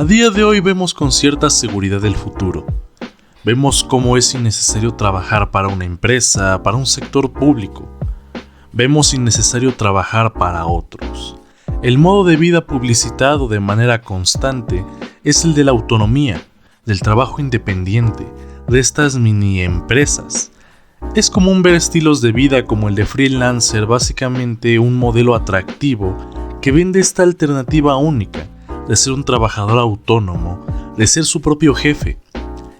A día de hoy vemos con cierta seguridad el futuro. Vemos cómo es innecesario trabajar para una empresa, para un sector público. Vemos innecesario trabajar para otros. El modo de vida publicitado de manera constante es el de la autonomía, del trabajo independiente, de estas mini empresas. Es común ver estilos de vida como el de freelancer, básicamente un modelo atractivo que vende esta alternativa única de ser un trabajador autónomo, de ser su propio jefe.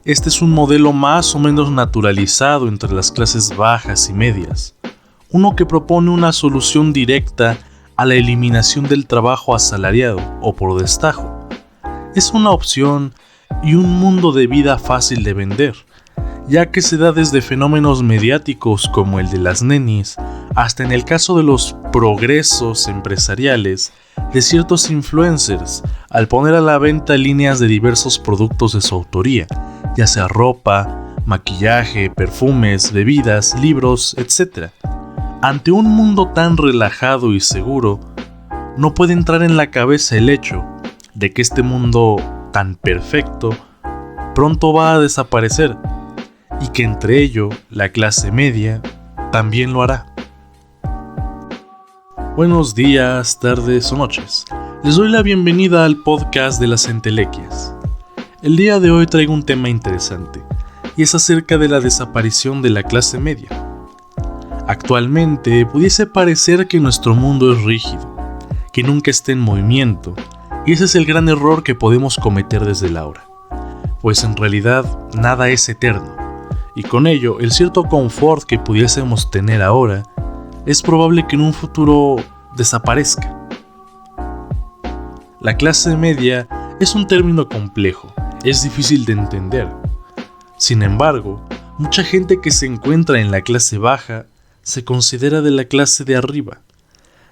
Este es un modelo más o menos naturalizado entre las clases bajas y medias, uno que propone una solución directa a la eliminación del trabajo asalariado o por destajo. Es una opción y un mundo de vida fácil de vender, ya que se da desde fenómenos mediáticos como el de las nenis, hasta en el caso de los progresos empresariales de ciertos influencers al poner a la venta líneas de diversos productos de su autoría, ya sea ropa, maquillaje, perfumes, bebidas, libros, etc. Ante un mundo tan relajado y seguro, no puede entrar en la cabeza el hecho de que este mundo tan perfecto pronto va a desaparecer y que entre ello la clase media también lo hará. Buenos días, tardes o noches. Les doy la bienvenida al podcast de las entelequias. El día de hoy traigo un tema interesante y es acerca de la desaparición de la clase media. Actualmente pudiese parecer que nuestro mundo es rígido, que nunca está en movimiento, y ese es el gran error que podemos cometer desde el ahora, pues en realidad nada es eterno, y con ello el cierto confort que pudiésemos tener ahora es probable que en un futuro desaparezca. La clase media es un término complejo, es difícil de entender. Sin embargo, mucha gente que se encuentra en la clase baja se considera de la clase de arriba.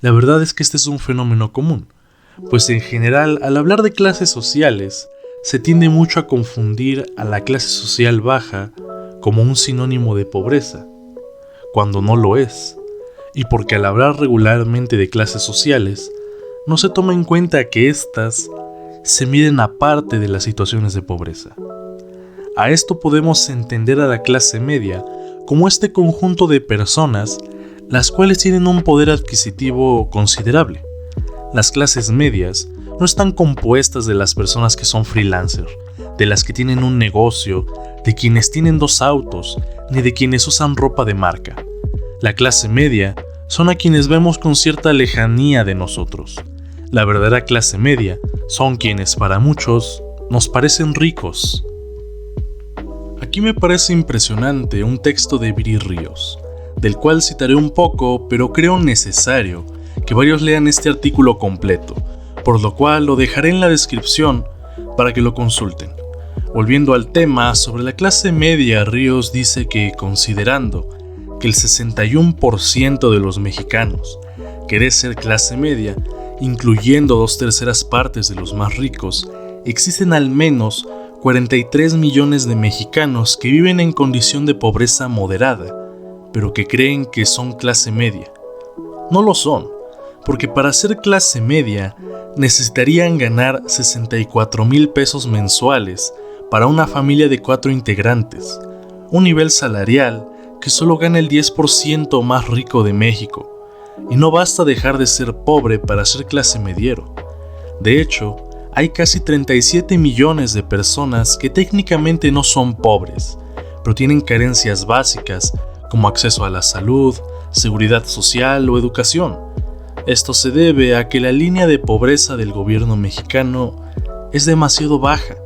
La verdad es que este es un fenómeno común, pues en general al hablar de clases sociales se tiende mucho a confundir a la clase social baja como un sinónimo de pobreza, cuando no lo es, y porque al hablar regularmente de clases sociales no se toma en cuenta que éstas se miden aparte de las situaciones de pobreza. A esto podemos entender a la clase media como este conjunto de personas las cuales tienen un poder adquisitivo considerable. Las clases medias no están compuestas de las personas que son freelancers, de las que tienen un negocio, de quienes tienen 2 autos, ni de quienes usan ropa de marca. La clase media son a quienes vemos con cierta lejanía de nosotros. La verdadera clase media son quienes para muchos nos parecen ricos. Aquí me parece impresionante un texto de Viri Ríos, del cual citaré un poco, pero creo necesario que varios lean este artículo completo, por lo cual lo dejaré en la descripción para que lo consulten. Volviendo al tema, sobre la clase media, Ríos dice que considerando que el 61% de los mexicanos quiere ser clase media, incluyendo 2/3 partes de los más ricos, existen al menos 43 millones de mexicanos que viven en condición de pobreza moderada, pero que creen que son clase media. No lo son, porque para ser clase media necesitarían ganar 64,000 pesos mensuales para una familia de 4 integrantes, un nivel salarial que solo gana el 10% más rico de México, y no basta dejar de ser pobre para ser clase mediero. De hecho, hay casi 37 millones de personas que técnicamente no son pobres, pero tienen carencias básicas como acceso a la salud, seguridad social o educación. Esto se debe a que la línea de pobreza del gobierno mexicano es demasiado baja.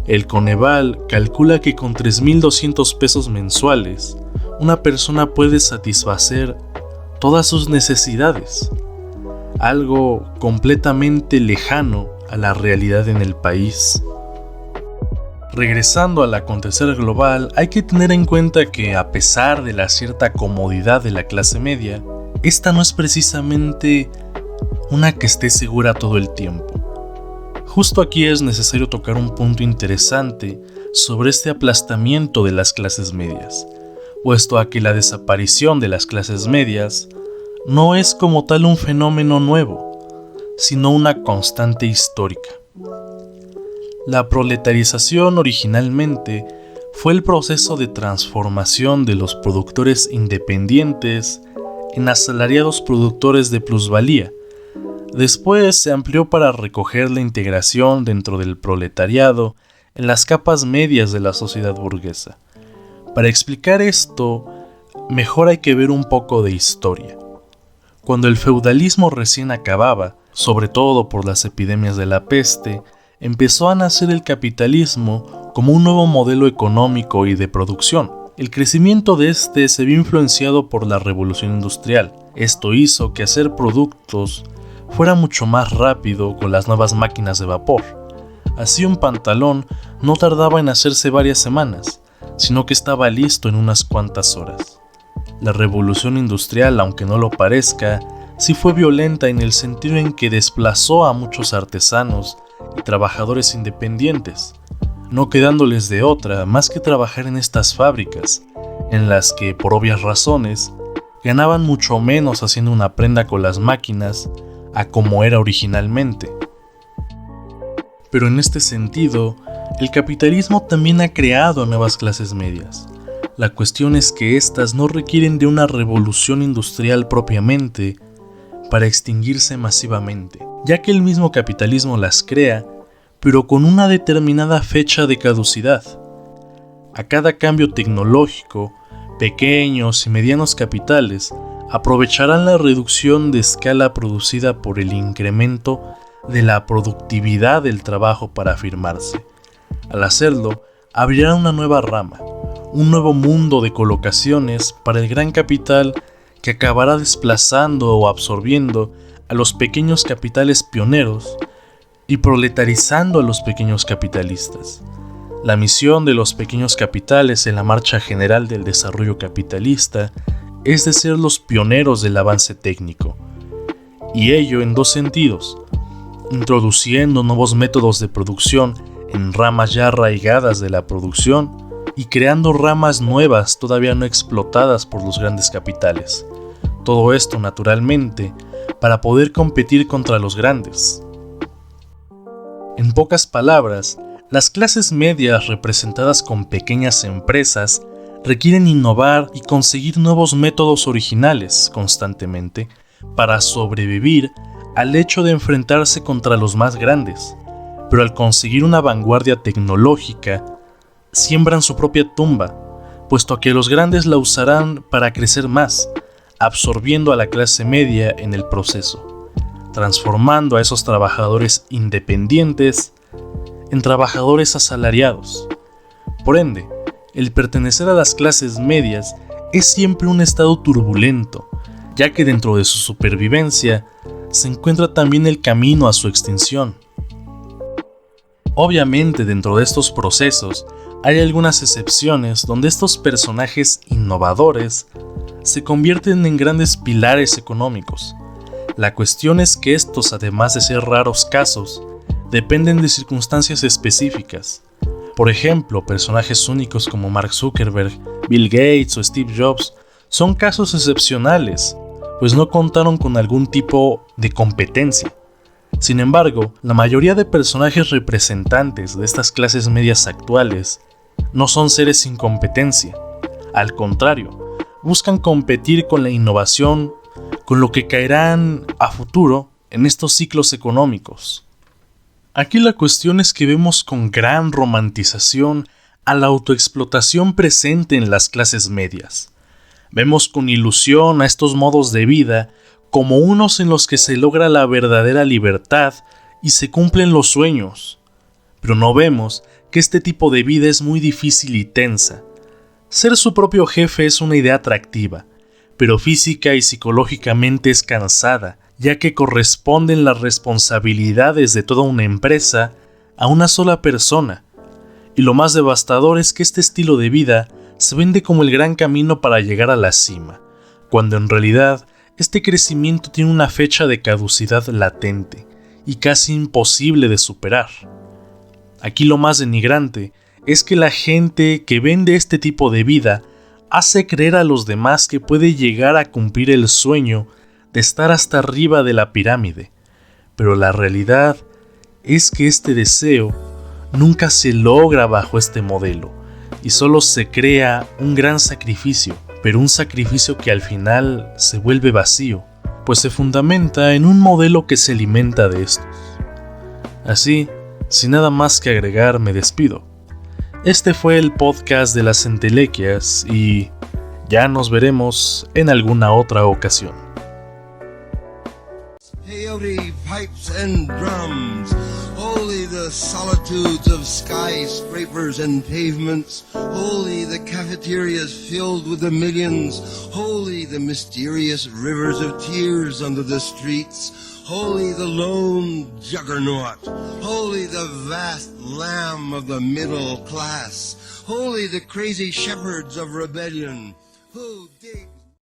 El Coneval calcula que con 3,200 pesos mensuales, una persona puede satisfacer todas sus necesidades, algo completamente lejano a la realidad en el país. Regresando al acontecer global, hay que tener en cuenta que a pesar de la cierta comodidad de la clase media, esta no es precisamente una que esté segura todo el tiempo. Justo aquí es necesario tocar un punto interesante sobre este aplastamiento de las clases medias, puesto a que la desaparición de las clases medias no es como tal un fenómeno nuevo, sino una constante histórica. La proletarización originalmente fue el proceso de transformación de los productores independientes en asalariados productores de plusvalía. Después se amplió para recoger la integración dentro del proletariado en las capas medias de la sociedad burguesa. Para explicar esto, mejor hay que ver un poco de historia. Cuando el feudalismo recién acababa, sobre todo por las epidemias de la peste, empezó a nacer el capitalismo como un nuevo modelo económico y de producción. El crecimiento de este se vio influenciado por la revolución industrial. Esto hizo que hacer productos fuera mucho más rápido con las nuevas máquinas de vapor. Así un pantalón no tardaba en hacerse varias semanas, sino que estaba listo en unas cuantas horas. La revolución industrial, aunque no lo parezca, sí fue violenta en el sentido en que desplazó a muchos artesanos y trabajadores independientes, no quedándoles de otra más que trabajar en estas fábricas, en las que, por obvias razones, ganaban mucho menos haciendo una prenda con las máquinas a como era originalmente. Pero en este sentido, el capitalismo también ha creado nuevas clases medias. La cuestión es que éstas no requieren de una revolución industrial propiamente para extinguirse masivamente, ya que el mismo capitalismo las crea, pero con una determinada fecha de caducidad. A cada cambio tecnológico, pequeños y medianos capitales aprovecharán la reducción de escala producida por el incremento de la productividad del trabajo para afirmarse. Al hacerlo, abrirán una nueva rama, un nuevo mundo de colocaciones para el gran capital que acabará desplazando o absorbiendo a los pequeños capitales pioneros y proletarizando a los pequeños capitalistas. La misión de los pequeños capitales en la marcha general del desarrollo capitalista es de ser los pioneros del avance técnico, y ello en dos sentidos: introduciendo nuevos métodos de producción en ramas ya arraigadas de la producción y creando ramas nuevas todavía no explotadas por los grandes capitales. Todo esto, naturalmente, para poder competir contra los grandes. En pocas palabras, las clases medias representadas con pequeñas empresas requieren innovar y conseguir nuevos métodos originales constantemente para sobrevivir al hecho de enfrentarse contra los más grandes, pero al conseguir una vanguardia tecnológica, siembran su propia tumba, puesto que los grandes la usarán para crecer más, absorbiendo a la clase media en el proceso, transformando a esos trabajadores independientes en trabajadores asalariados. Por ende, el pertenecer a las clases medias es siempre un estado turbulento, ya que dentro de su supervivencia se encuentra también el camino a su extinción. Obviamente, dentro de estos procesos hay algunas excepciones donde estos personajes innovadores se convierten en grandes pilares económicos. La cuestión es que estos, además de ser raros casos, dependen de circunstancias específicas. Por ejemplo, personajes únicos como Mark Zuckerberg, Bill Gates o Steve Jobs son casos excepcionales, pues no contaron con algún tipo de competencia. Sin embargo, la mayoría de personajes representantes de estas clases medias actuales no son seres sin competencia. Al contrario, buscan competir con la innovación, con lo que caerán a futuro en estos ciclos económicos. Aquí la cuestión es que vemos con gran romantización a la autoexplotación presente en las clases medias. Vemos con ilusión a estos modos de vida como unos en los que se logra la verdadera libertad y se cumplen los sueños. Pero no vemos que este tipo de vida es muy difícil y tensa. Ser su propio jefe es una idea atractiva, pero física y psicológicamente es cansada, ya que corresponden las responsabilidades de toda una empresa a una sola persona. Y lo más devastador es que este estilo de vida se vende como el gran camino para llegar a la cima, cuando en realidad este crecimiento tiene una fecha de caducidad latente y casi imposible de superar. Aquí lo más denigrante es que la gente que vende este tipo de vida hace creer a los demás que puede llegar a cumplir el sueño de estar hasta arriba de la pirámide, pero la realidad es que este deseo nunca se logra bajo este modelo y solo se crea un gran sacrificio, pero un sacrificio que al final se vuelve vacío, pues se fundamenta en un modelo que se alimenta de estos. Así, sin nada más que agregar, me despido. Este fue el podcast de las entelequias y ya nos veremos en alguna otra ocasión. Peyote pipes and drums, holy the solitudes of skyscrapers and pavements, holy the cafeterias filled with the millions, holy the mysterious rivers of tears under the streets, holy the lone juggernaut, holy the vast lamb of the middle class, holy the crazy shepherds of rebellion, who digs